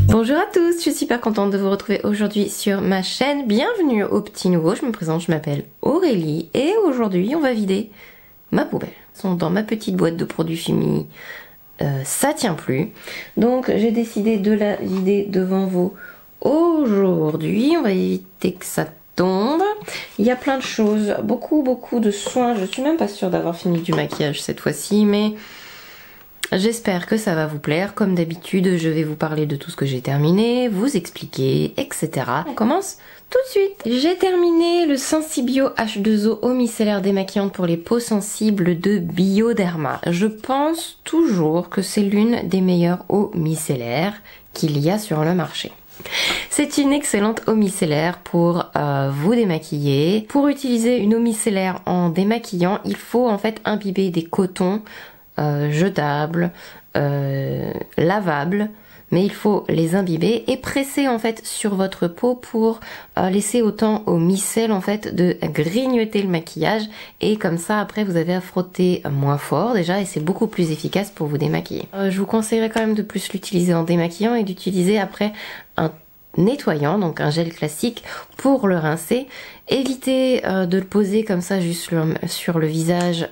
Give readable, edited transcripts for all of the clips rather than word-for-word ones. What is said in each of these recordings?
Bonjour à tous, je suis super contente de vous retrouver aujourd'hui sur ma chaîne. Bienvenue au petit nouveau, je me présente, je m'appelle Aurélie et aujourd'hui on va vider ma poubelle. Dans ma petite boîte de produits Fumi, ça tient plus. Donc j'ai décidé de la vider devant vous aujourd'hui. On va éviter que ça tombe. Il y a plein de choses, beaucoup de soins. Je suis même pas sûre d'avoir fini du maquillage cette fois-ci, mais j'espère que ça va vous plaire. Comme d'habitude, je vais vous parler de tout ce que j'ai terminé, vous expliquer, etc. On commence tout de suite. J'ai terminé le Sensibio H2O eau micellaire démaquillante pour les peaux sensibles de Bioderma. Je pense toujours que c'est l'une des meilleures eaux micellaires qu'il y a sur le marché. C'est une excellente eau micellaire pour vous démaquiller. Pour utiliser une eau micellaire en démaquillant, il faut en fait imbiber des cotons jetables, lavables, mais il faut les imbiber et presser en fait sur votre peau pour laisser autant au micelle en fait de grignoter le maquillage, et comme ça après vous avez à frotter moins fort déjà et c'est beaucoup plus efficace pour vous démaquiller. Je vous conseillerais quand même de plus l'utiliser en démaquillant et d'utiliser après un nettoyant, donc un gel classique pour le rincer. Évitez de le poser comme ça juste sur le visage,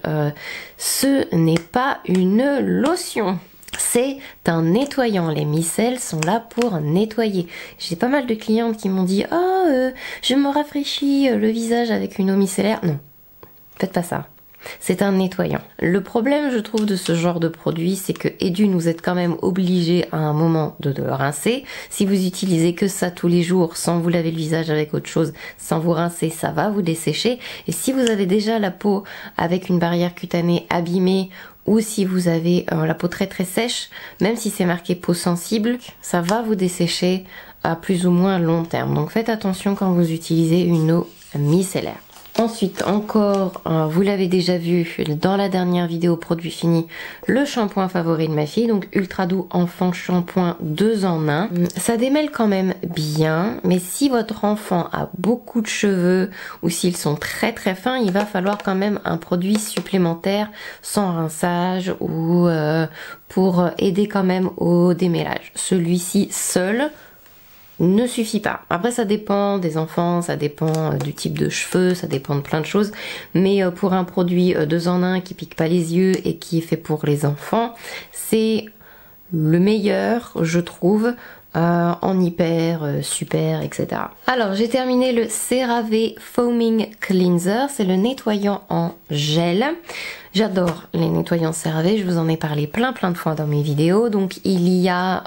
ce n'est pas une lotion. C'est un nettoyant, les micelles sont là pour nettoyer. J'ai pas mal de clientes qui m'ont dit « Oh, je me rafraîchis le visage avec une eau micellaire ». Non, faites pas ça. C'est un nettoyant. Le problème, je trouve, de ce genre de produit, c'est que, et d'une, vous êtes quand même obligé à un moment de le rincer. Si vous utilisez que ça tous les jours, sans vous laver le visage avec autre chose, sans vous rincer, ça va vous dessécher. Et si vous avez déjà la peau avec une barrière cutanée abîmée, ou si vous avez la peau très sèche, même si c'est marqué peau sensible, ça va vous dessécher à plus ou moins long terme. Donc faites attention quand vous utilisez une eau micellaire. Ensuite, encore, vous l'avez déjà vu dans la dernière vidéo produit fini, le shampoing favori de ma fille, donc Ultra Doux Enfant Shampoing 2 en 1. Ça démêle quand même bien, mais si votre enfant a beaucoup de cheveux ou s'ils sont très fins, il va falloir quand même un produit supplémentaire sans rinçage ou pour aider quand même au démêlage. Celui-ci seul ne suffit pas. Après ça dépend des enfants, ça dépend du type de cheveux, ça dépend de plein de choses, mais pour un produit 2 en 1 qui pique pas les yeux et qui est fait pour les enfants, c'est le meilleur, je trouve, en hyper, super, etc. Alors j'ai terminé le CeraVe Foaming Cleanser, c'est le nettoyant en gel. J'adore les nettoyants CeraVe, je vous en ai parlé plein de fois dans mes vidéos. Donc il y a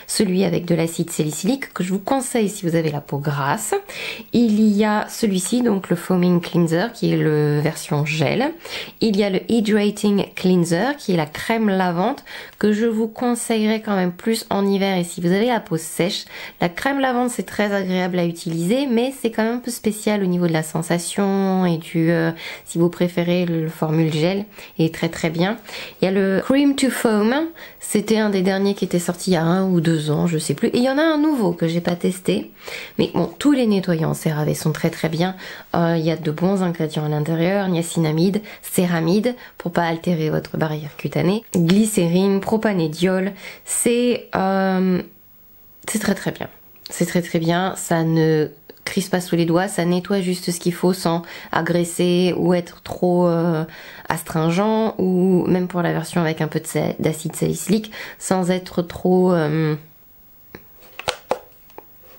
celui avec de l'acide salicylique que je vous conseille si vous avez la peau grasse. Il y a celui-ci, donc le Foaming Cleanser, qui est le version gel. Il y a le Hydrating Cleanser, qui est la crème lavante, que je vous conseillerais quand même plus en hiver. Et si vous avez la peau sèche, la crème lavante c'est très agréable à utiliser, mais c'est quand même un peu spécial au niveau de la sensation et du si vous préférez le formule gel, est très bien. Il y a le Cream to Foam, c'était un des derniers qui était sorti il y a 1 ou 2 ans, je sais plus. Et il y en a un nouveau que j'ai pas testé, mais bon, tous les nettoyants CeraVe sont très bien. Il y a de bons ingrédients à l'intérieur, niacinamide, céramide pour pas altérer votre barrière cutanée, glycérine, propanédiol. C'est très bien. C'est très bien. Ça ne crispe pas sous les doigts, ça nettoie juste ce qu'il faut sans agresser ou être trop astringent, ou même pour la version avec un peu d'acide salicylique, sans être trop...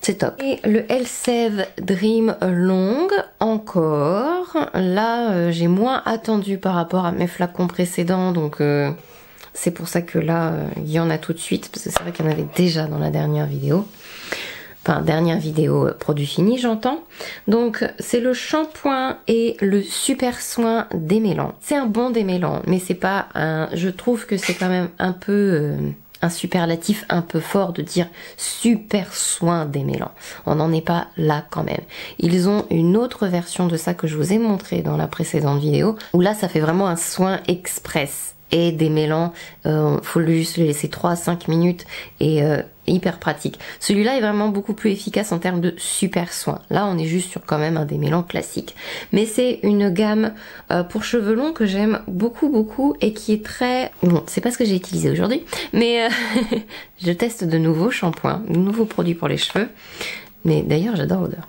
c'est top. Et le Elseve Dream Long, encore. Là, j'ai moins attendu par rapport à mes flacons précédents, donc c'est pour ça que là, il y en a tout de suite, parce que c'est vrai qu'il y en avait déjà dans la dernière vidéo. Enfin, dernière vidéo produit fini, j'entends. Donc, c'est le shampoing et le super soin démêlant. C'est un bon démêlant, mais c'est pas un... Je trouve que c'est quand même un peu... un superlatif un peu fort de dire super soin démêlant. On n'en est pas là quand même. Ils ont une autre version de ça que je vous ai montré dans la précédente vidéo, où là ça fait vraiment un soin express. et démêlant. Faut juste le laisser 3 à 5 minutes et hyper pratique. Celui-là est vraiment beaucoup plus efficace en termes de super soin. Là, on est juste sur quand même un démêlant classique. Mais c'est une gamme pour cheveux longs que j'aime beaucoup et qui est très... Bon, c'est pas ce que j'ai utilisé aujourd'hui, mais je teste de nouveaux shampoings, de nouveaux produits pour les cheveux. Mais d'ailleurs, j'adore l'odeur.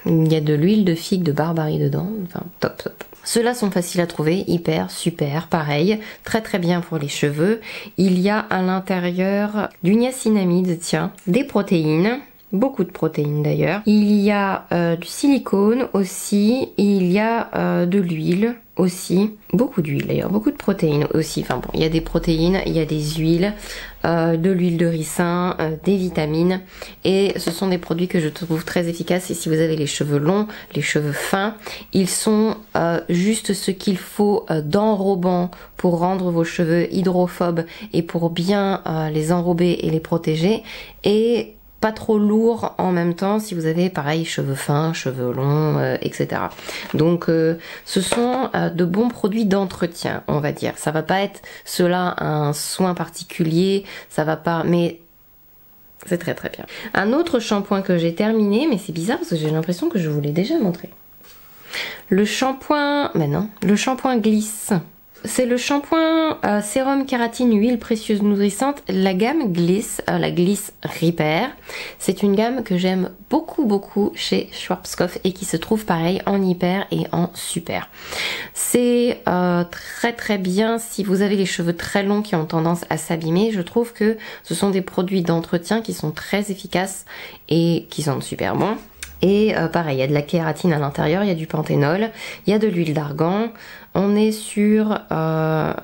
Il y a de l'huile de figue de Barbarie dedans. Enfin, top. Ceux-là sont faciles à trouver, hyper, super, pareil, très bien pour les cheveux. Il y a à l'intérieur du niacinamide, tiens, des protéines, beaucoup de protéines d'ailleurs. Il y a du silicone aussi, il y a de l'huile aussi, beaucoup d'huile d'ailleurs, beaucoup de protéines aussi. Enfin bon, il y a des protéines, il y a des huiles, de l'huile de ricin, des vitamines, et ce sont des produits que je trouve très efficaces. Et si vous avez les cheveux longs, les cheveux fins, ils sont juste ce qu'il faut d'enrobant pour rendre vos cheveux hydrophobes et pour bien les enrober et les protéger, et pas trop lourd en même temps si vous avez pareil cheveux fins, cheveux longs, etc. Donc ce sont de bons produits d'entretien, on va dire. Ça va pas être cela un soin particulier, ça va pas, mais c'est très bien. Un autre shampoing que j'ai terminé, mais c'est bizarre parce que j'ai l'impression que je vous l'ai déjà montré. Le shampoing, mais non, le shampoing Glisse. C'est le shampoing sérum kératine huile précieuse nourrissante, la gamme Glisse, la Glisse Repair. C'est une gamme que j'aime beaucoup chez Schwarzkopf et qui se trouve pareil en hyper et en super. C'est très bien si vous avez les cheveux très longs qui ont tendance à s'abîmer. Je trouve que ce sont des produits d'entretien qui sont très efficaces et qui sont super bons. Et pareil, il y a de la kératine à l'intérieur, il y a du panthénol, il y a de l'huile d'argan. On est sur... pas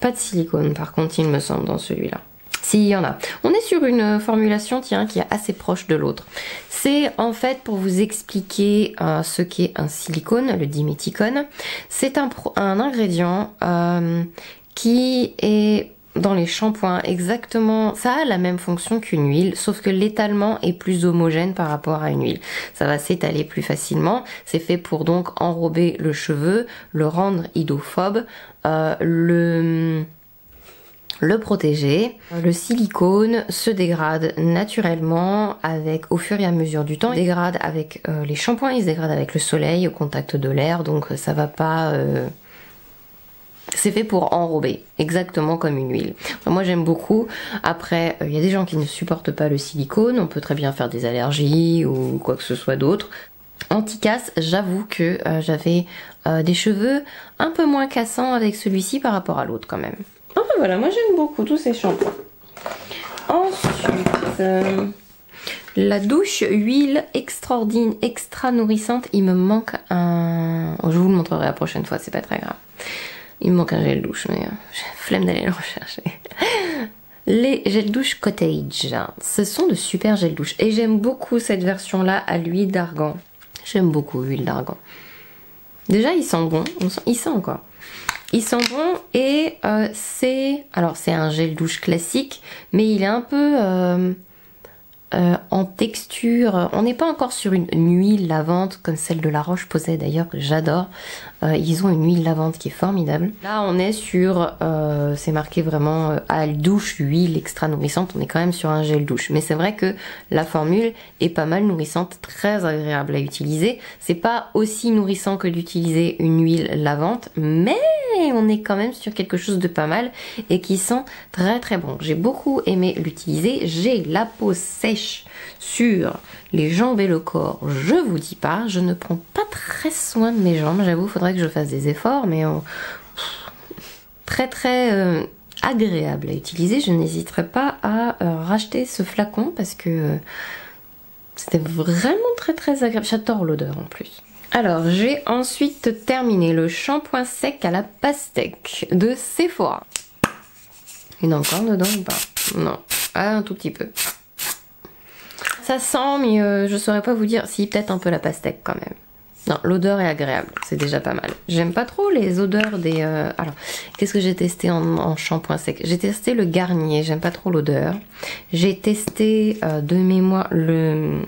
de silicone par contre, il me semble, dans celui-là. Si, il y en a. On est sur une formulation, tiens, qui est assez proche de l'autre. C'est en fait, pour vous expliquer ce qu'est un silicone, le diméthicone. C'est un ingrédient qui est... dans les shampoings, exactement, ça a la même fonction qu'une huile, sauf que l'étalement est plus homogène par rapport à une huile. Ça va s'étaler plus facilement, c'est fait pour donc enrober le cheveu, le rendre hydrophobe, le protéger. Le silicone se dégrade naturellement au fur et à mesure du temps. Il se dégrade avec les shampoings, il se dégrade avec le soleil, au contact de l'air, donc ça va pas... C'est fait pour enrober, exactement comme une huile. Enfin, moi j'aime beaucoup. Après, il y a des gens qui ne supportent pas le silicone. On peut très bien faire des allergies ou quoi que ce soit d'autre. Anti-casse, j'avoue que j'avais des cheveux un peu moins cassants avec celui-ci par rapport à l'autre quand même. Enfin voilà, moi j'aime beaucoup tous ces shampoings. Ensuite... la douche huile extraordinaire, extra nourrissante. Il me manque un... Je vous le montrerai la prochaine fois, c'est pas très grave. Il me manque un gel douche, mais j'ai flemme d'aller le rechercher. Les gels douche Cottage, ce sont de super gels douche. Et j'aime beaucoup cette version-là à l'huile d'argan. J'aime beaucoup l'huile d'argan. Déjà, il sent bon. Il sent quoi. Il sent bon et c'est... Alors, c'est un gel douche classique, mais il est un peu... en texture, on n'est pas encore sur une huile lavante comme celle de La Roche-Posay d'ailleurs que j'adore. Ils ont une huile lavante qui est formidable. Là on est sur, c'est marqué vraiment à douche, huile extra nourrissante, on est quand même sur un gel douche. Mais c'est vrai que la formule est pas mal nourrissante, très agréable à utiliser. C'est pas aussi nourrissant que d'utiliser une huile lavante, mais on est quand même sur quelque chose de pas mal et qui sent très bon. J'ai beaucoup aimé l'utiliser, j'ai la peau sèche sur les jambes et le corps, je vous dis pas, je ne prends pas très soin de mes jambes, j'avoue, faudrait que je fasse des efforts, mais très agréable à utiliser. Je n'hésiterai pas à racheter ce flacon parce que c'était vraiment très agréable, j'adore l'odeur en plus. Alors j'ai ensuite terminé le shampoing sec à la pastèque de Sephora. Il y en a encore dedans ou pas? Non, un tout petit peu. Ça sent, mais je saurais pas vous dire. Si, peut-être un peu la pastèque quand même. Non, l'odeur est agréable, c'est déjà pas mal. J'aime pas trop les odeurs des... Alors, qu'est-ce que j'ai testé en shampoing sec? J'ai testé le Garnier, j'aime pas trop l'odeur. J'ai testé de mémoire le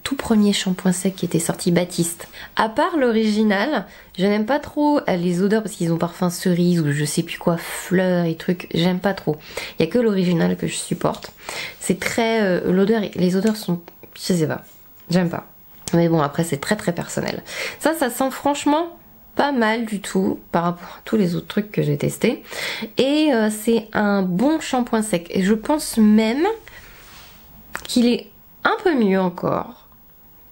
tout premier shampoing sec qui était sorti, Baptiste. À part l'original, je n'aime pas trop les odeurs parce qu'ils ont parfum cerise ou je sais plus quoi, fleurs et trucs. J'aime pas trop. Il y a que l'original que je supporte. C'est très... l'odeur, les odeurs sont... Je sais pas, j'aime pas. Mais bon, après c'est très très personnel. Ça sent franchement pas mal du tout par rapport à tous les autres trucs que j'ai testés. Et c'est un bon shampoing sec. Et je pense même qu'il est un peu mieux encore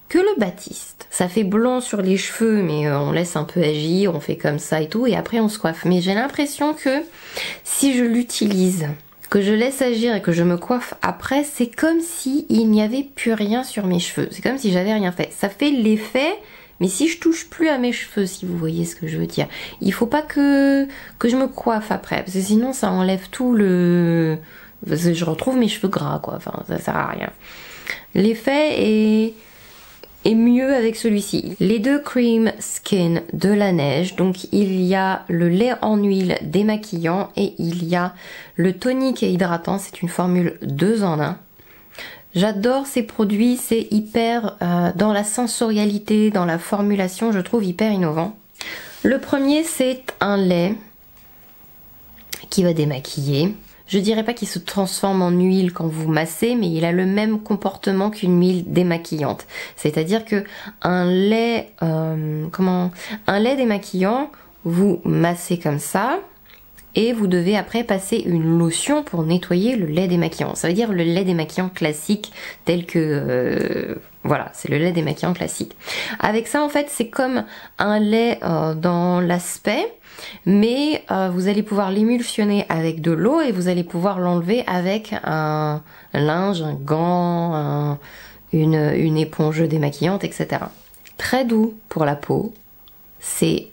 que le Baptiste. Ça fait blanc sur les cheveux, mais on laisse un peu agir, on fait comme ça et tout, et après on se coiffe. Mais j'ai l'impression que si je l'utilise, que je laisse agir et que je me coiffe après, c'est comme si il n'y avait plus rien sur mes cheveux. C'est comme si j'avais rien fait. Ça fait l'effet, mais si je touche plus à mes cheveux, si vous voyez ce que je veux dire. Il faut pas que je me coiffe après, parce que sinon ça enlève tout le... Parce que je retrouve mes cheveux gras, quoi. Enfin, ça sert à rien. L'effet est mieux avec celui-ci. Les deux Cream Skin de la neige. Donc il y a le lait en huile démaquillant et il y a le tonique et hydratant. C'est une formule 2 en 1. J'adore ces produits, c'est hyper dans la sensorialité, dans la formulation, je trouve hyper innovant. Le premier, c'est un lait qui va démaquiller. Je dirais pas qu'il se transforme en huile quand vous massez, mais il a le même comportement qu'une huile démaquillante. C'est-à-dire que un lait démaquillant, vous massez comme ça, et vous devez après passer une lotion pour nettoyer le lait démaquillant. Ça veut dire le lait démaquillant classique, tel que... voilà, c'est le lait démaquillant classique. Avec ça, en fait, c'est comme un lait dans l'aspect, mais vous allez pouvoir l'émulsionner avec de l'eau et vous allez pouvoir l'enlever avec un linge, un gant, une éponge démaquillante, etc. Très doux pour la peau. C'est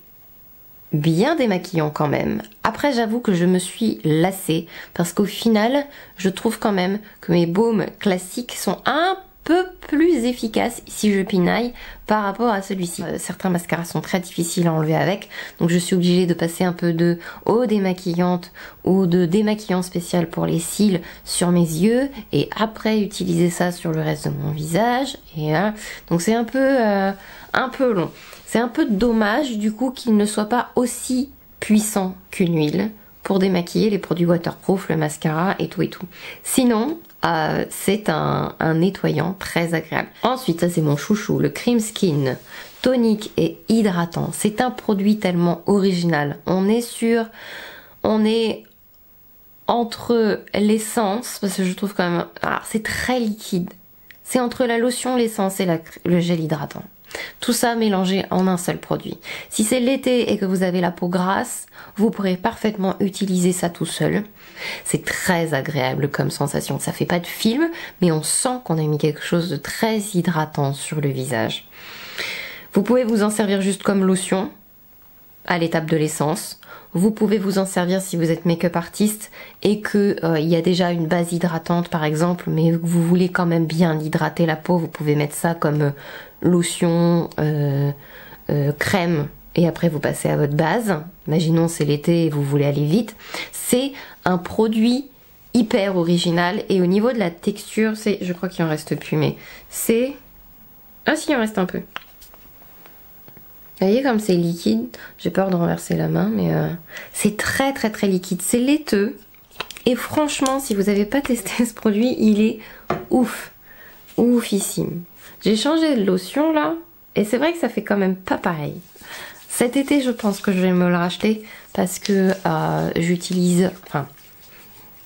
bien démaquillant quand même. Après, j'avoue que je me suis lassée parce qu'au final, je trouve quand même que mes baumes classiques sont un peu plus efficaces si je pinaille par rapport à celui-ci. Certains mascaras sont très difficiles à enlever avec, donc je suis obligée de passer un peu de eau démaquillante ou de démaquillant spécial pour les cils sur mes yeux et après utiliser ça sur le reste de mon visage. Et donc c'est un peu long. C'est un peu dommage du coup qu'il ne soit pas aussi puissant qu'une huile pour démaquiller les produits waterproof, le mascara et tout et tout. Sinon, c'est un nettoyant très agréable. Ensuite, ça c'est mon chouchou, le Cream Skin tonique et hydratant. C'est un produit tellement original. On est entre l'essence, parce que je trouve quand même... c'est très liquide. C'est entre la lotion, l'essence et le gel hydratant. Tout ça mélangé en un seul produit. Si c'est l'été et que vous avez la peau grasse, vous pourrez parfaitement utiliser ça tout seul. C'est très agréable comme sensation. Ça fait pas de film, mais on sent qu'on a mis quelque chose de très hydratant sur le visage. Vous pouvez vous en servir juste comme lotion, à l'étape de l'essence. Vous pouvez vous en servir si vous êtes make-up artiste et que il y a déjà une base hydratante par exemple, mais vous voulez quand même bien hydrater la peau, vous pouvez mettre ça comme lotion, crème et après vous passez à votre base. Imaginons c'est l'été et vous voulez aller vite. C'est un produit hyper original et au niveau de la texture, je crois qu'il en reste plus, mais c'est... Ah si, il en reste un peu. Vous voyez comme c'est liquide, j'ai peur de renverser la main, mais c'est très très très liquide, c'est laiteux. Et franchement, si vous n'avez pas testé ce produit, il est ouf, oufissime. J'ai changé de lotion là, et c'est vrai que ça fait quand même pas pareil. Cet été, je pense que je vais me le racheter, parce que j'utilise... Enfin,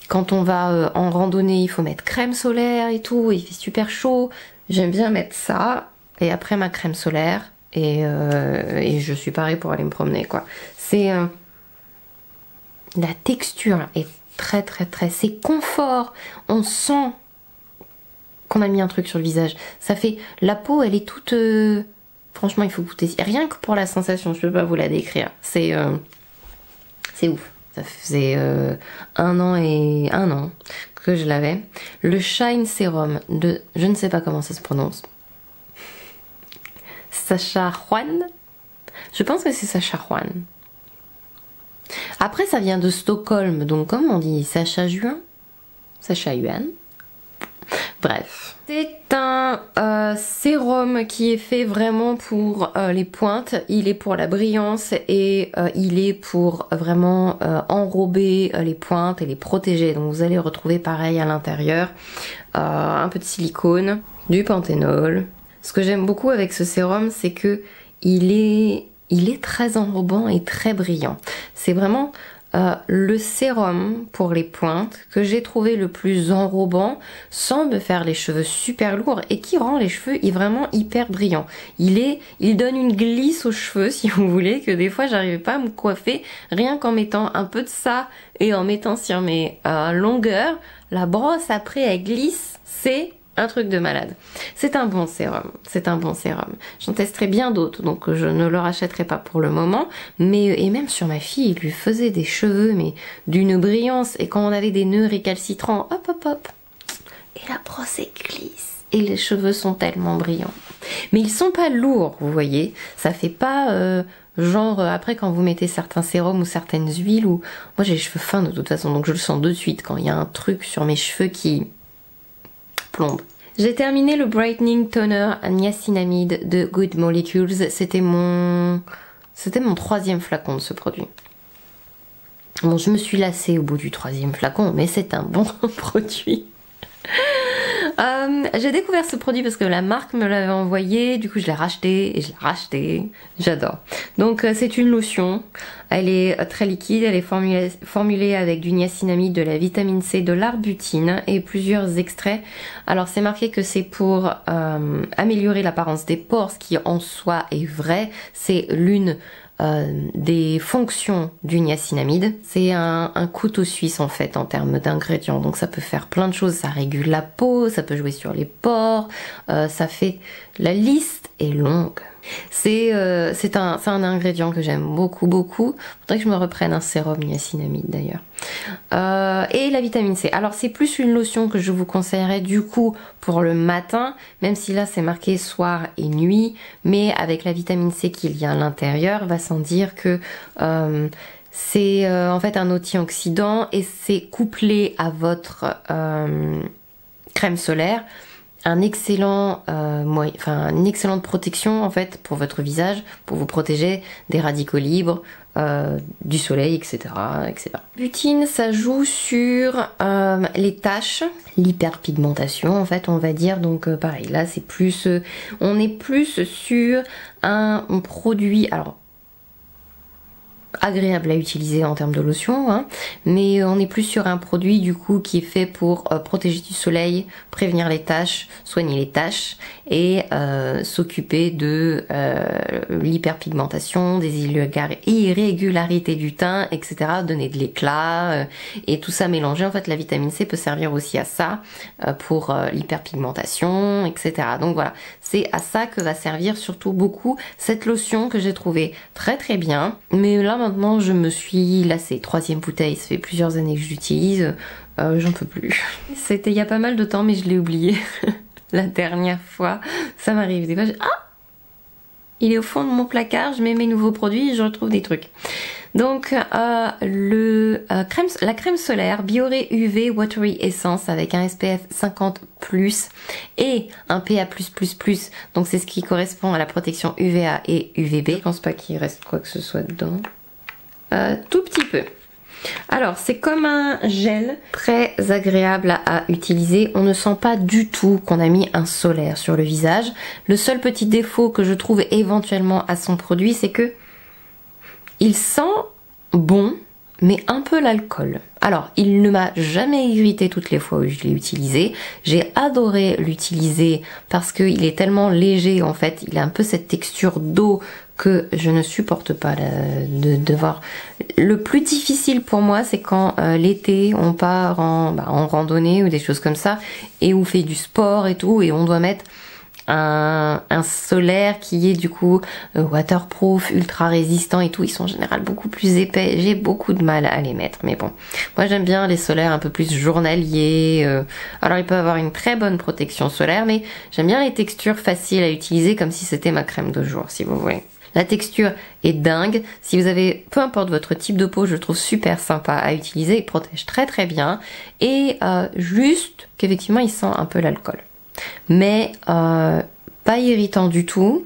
quand on va en randonnée, il faut mettre crème solaire et tout, il fait super chaud. J'aime bien mettre ça, et après ma crème solaire. Et je suis pareil pour aller me promener quoi. C'est la texture est très très très, c'est confort. On sent qu'on a mis un truc sur le visage. Ça fait, la peau elle est toute, franchement il faut goûter. Rien que pour la sensation, je peux pas vous la décrire. C'est ouf. Ça faisait un an que je l'avais. Le Shine Serum de, je ne sais pas comment ça se prononce. Sacha Juan. Je pense que c'est Sacha Juan. Après, ça vient de Stockholm, donc comment on dit Sacha Juan? Sacha Yuan. Bref. C'est un sérum qui est fait vraiment pour les pointes. Il est pour la brillance et il est pour vraiment enrober les pointes et les protéger. Donc vous allez retrouver pareil à l'intérieur un peu de silicone, du panthénol. Ce que j'aime beaucoup avec ce sérum, c'est que il est très enrobant et très brillant. C'est vraiment le sérum pour les pointes que j'ai trouvé le plus enrobant sans me faire les cheveux super lourds et qui rend les cheveux vraiment hyper brillants. Il donne une glisse aux cheveux si vous voulez, que des fois j'arrivais pas à me coiffer rien qu'en mettant un peu de ça et en mettant sur mes longueurs. La brosse après elle glisse, c'est un truc de malade. C'est un bon sérum, c'est un bon sérum. J'en testerai bien d'autres, donc je ne le rachèterai pas pour le moment. Mais et même sur ma fille, il lui faisait des cheveux, mais d'une brillance. Et quand on avait des nœuds récalcitrants, hop hop hop, et la brosse elle glisse. Et les cheveux sont tellement brillants. Mais ils sont pas lourds, vous voyez. Ça fait pas genre après quand vous mettez certains sérums ou certaines huiles. Ou moi j'ai les cheveux fins de toute façon, donc je le sens de suite quand il y a un truc sur mes cheveux qui plombe. J'ai terminé le Brightening Toner Niacinamide de Good Molecules. C'était mon 3e flacon de ce produit. Bon, je me suis lassée au bout du 3e flacon, mais c'est un bon produit. J'ai découvert ce produit parce que la marque me l'avait envoyé, du coup je l'ai racheté et je l'ai racheté. J'adore. Donc c'est une lotion, elle est très liquide, elle est formulée avec du niacinamide, de la vitamine C, de l'arbutine et plusieurs extraits. Alors c'est marqué que c'est pour améliorer l'apparence des pores, ce qui en soi est vrai. C'est l'une des fonctions du niacinamide. C'est un couteau suisse en fait en termes d'ingrédients, donc ça peut faire plein de choses, ça régule la peau, ça peut jouer sur les pores, ça fait... La liste est longue. C'est un ingrédient que j'aime beaucoup. Faudrait que je me reprenne un sérum niacinamide d'ailleurs. Et la vitamine C. Alors c'est plus une lotion que je vous conseillerais du coup pour le matin, même si là c'est marqué soir et nuit, mais avec la vitamine C qu'il y a à l'intérieur, va sans dire que c'est en fait un antioxydant et c'est couplé à votre crème solaire. Une excellente protection en fait pour votre visage, pour vous protéger des radicaux libres, du soleil, etc. Butine, ça joue sur les taches, l'hyperpigmentation en fait on va dire, donc pareil là c'est plus, on est plus sur un produit, alors agréable à utiliser en termes de lotion, hein, mais on est plus sur un produit du coup qui est fait pour protéger du soleil, prévenir les taches, soigner les taches et s'occuper de l'hyperpigmentation, des irrégularités du teint, etc. Donner de l'éclat et tout ça mélangé. En fait la vitamine C peut servir aussi à ça, pour l'hyperpigmentation, etc. Donc voilà, c'est à ça que va servir surtout beaucoup cette lotion que j'ai trouvée très très bien. Mais là maintenant je me suis lassée. 3e bouteille, ça fait plusieurs années que je l'utilise, j'en peux plus. C'était il y a pas mal de temps mais je l'ai oublié. La dernière fois, ça m'arrive des fois, il est au fond de mon placard, je mets mes nouveaux produits et je retrouve des trucs. Donc la crème solaire Bioré UV Watery Essence avec un SPF 50+ et un PA+++, donc c'est ce qui correspond à la protection UVA et UVB. Je pense pas qu'il reste quoi que ce soit dedans. Tout petit peu. Alors c'est comme un gel très agréable à utiliser, on ne sent pas du tout qu'on a mis un solaire sur le visage. Le seul petit défaut que je trouve éventuellement à son produit, c'est que il sent bon mais un peu l'alcool. Alors il ne m'a jamais irrité toutes les fois où je l'ai utilisé, j'ai adoré l'utiliser parce qu'il est tellement léger en fait, il a un peu cette texture d'eau que je ne supporte pas de devoir. Le plus difficile pour moi c'est quand l'été on part en randonnée ou des choses comme ça et on fait du sport et tout et on doit mettre un solaire qui est du coup waterproof, ultra résistant et tout. Ils sont en général beaucoup plus épais. J'ai beaucoup de mal à les mettre, mais bon. Moi j'aime bien les solaires un peu plus journaliers. Alors ils peuvent avoir une très bonne protection solaire, mais j'aime bien les textures faciles à utiliser comme si c'était ma crème de jour, si vous voulez. La texture est dingue. Si vous avez, peu importe votre type de peau, je le trouve super sympa à utiliser. Il protège très très bien. Et juste qu'effectivement il sent un peu l'alcool. Mais pas irritant du tout.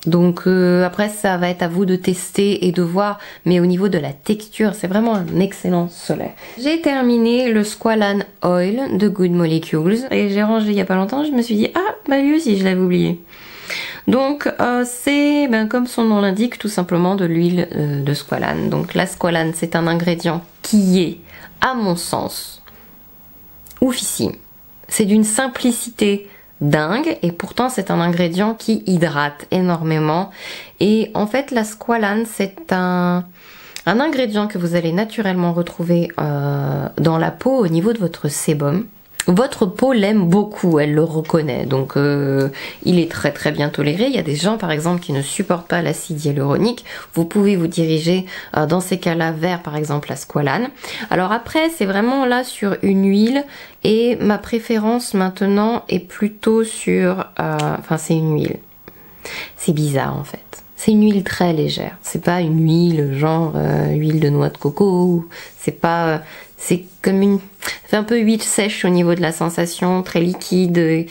Donc après ça va être à vous de tester et de voir, mais au niveau de la texture c'est vraiment un excellent solaire. J'ai terminé le Squalane Oil de Good Molecules et j'ai rangé il y a pas longtemps, je me suis dit ah bah lui aussi je l'avais oublié. Donc c'est comme son nom l'indique tout simplement de l'huile de squalane. Donc la squalane c'est un ingrédient qui est à mon sens oufissime. C'est d'une simplicité dingue et pourtant c'est un ingrédient qui hydrate énormément. Et en fait la squalane c'est un ingrédient que vous allez naturellement retrouver dans la peau au niveau de votre sébum. Votre peau l'aime beaucoup, elle le reconnaît, donc il est très très bien toléré. Il y a des gens par exemple qui ne supportent pas l'acide hyaluronique, vous pouvez vous diriger dans ces cas-là vers par exemple la squalane. Alors après c'est vraiment là sur une huile et ma préférence maintenant est plutôt sur, enfin c'est une huile, c'est bizarre en fait. C'est une huile très légère, c'est pas une huile genre huile de noix de coco, c'est pas, c'est comme une, ça fait un peu huile sèche au niveau de la sensation, très liquide,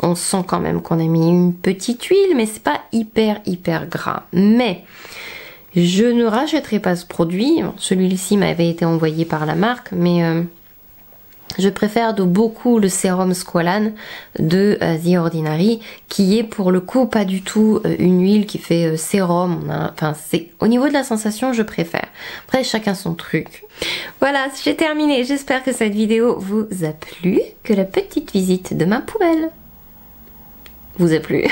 on sent quand même qu'on a mis une petite huile, mais c'est pas hyper gras. Mais je ne rachèterai pas ce produit, celui-ci m'avait été envoyé par la marque, mais je préfère de beaucoup le sérum Squalane de The Ordinary, qui est pour le coup pas du tout une huile qui fait sérum. Enfin, c'est au niveau de la sensation, je préfère. Après, chacun son truc. Voilà, j'ai terminé. J'espère que cette vidéo vous a plu, que la petite visite de ma poubelle vous a plu.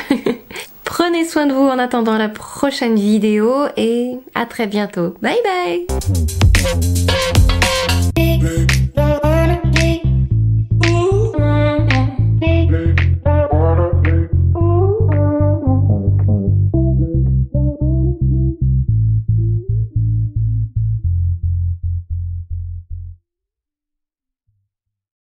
Prenez soin de vous en attendant la prochaine vidéo et à très bientôt. Bye bye.